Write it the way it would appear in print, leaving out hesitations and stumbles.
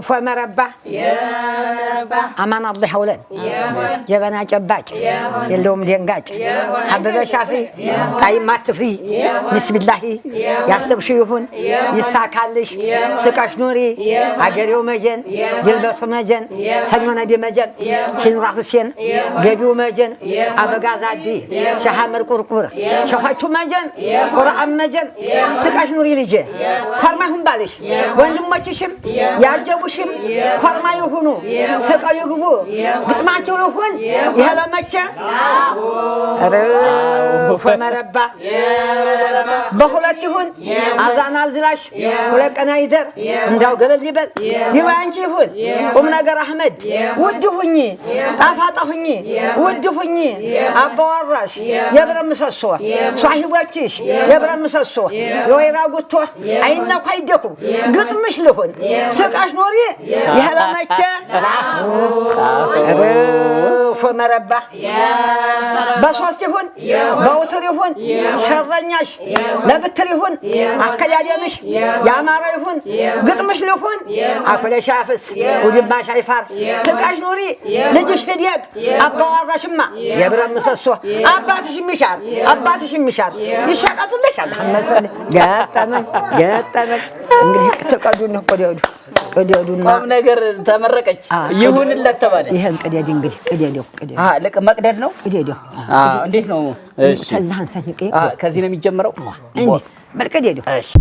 فمربع أمان الله حولن جبنا جباج يلوم دينجاج حبب شافي طيب ما تفري بسم الله يحسب شيوخن يساكالش سكاش نوري عجريو مجن جلبس مجن سنونا دي مجن سين راحسين جبيو مجن أبغازادي شهامر كوركور شهايتو مجن قرآن مجن سكاش نوري لجه كرمهم بالش وندم ما تشم ያጀቡሽም ኮርማ ይሁኑ ሰቀው ይግቡ ግጥማቸው ለሆን ይሄላ መቻ ፈመረባ በሁለት ይሁን አዛና ዝላሽ ሁለት ቀና ይደር እንዳው ገለል ይበል ይባንቺ ይሁን ቁም ነገር አህመድ ውድ ሁኚ ጣፋጣ ሁኚ ውድ ሁኚ አባዋራሽ የብረት ምሰሶ ሷሂቦችሽ የብረት ምሰሶ የወይራ ጉቶ አይናኩ አይደኩ ግጥምሽ ለሆን سكاش نوري يهلا ماتشا فمربع بس واسيهون باوتريهون شرنياش لبتريهون أكل يديمش يا ماريهون قطمش لهون أكل شافس ودب ما شايفار سكاش نوري لجش هديك أبا ورشما يبرم مسسو أباتش مشار أباتش مشار يشاقط لشان حمسون جاتنا እንግዲህ ተቀዱን ነው ቀዲያዱና ቆም ነገር ተመረቀች ይሁንለት ተባለ ይሄን ቀዲያዲ እንግዲህ ቀዲያዲው ለቀ መቅደድ ነው ቀዲያዲው እንዴት ነው እሺ ከዛን ሰንቀ ከዚህ ነው የሚጀምረው እንዴ በልቀዲያዲው እሺ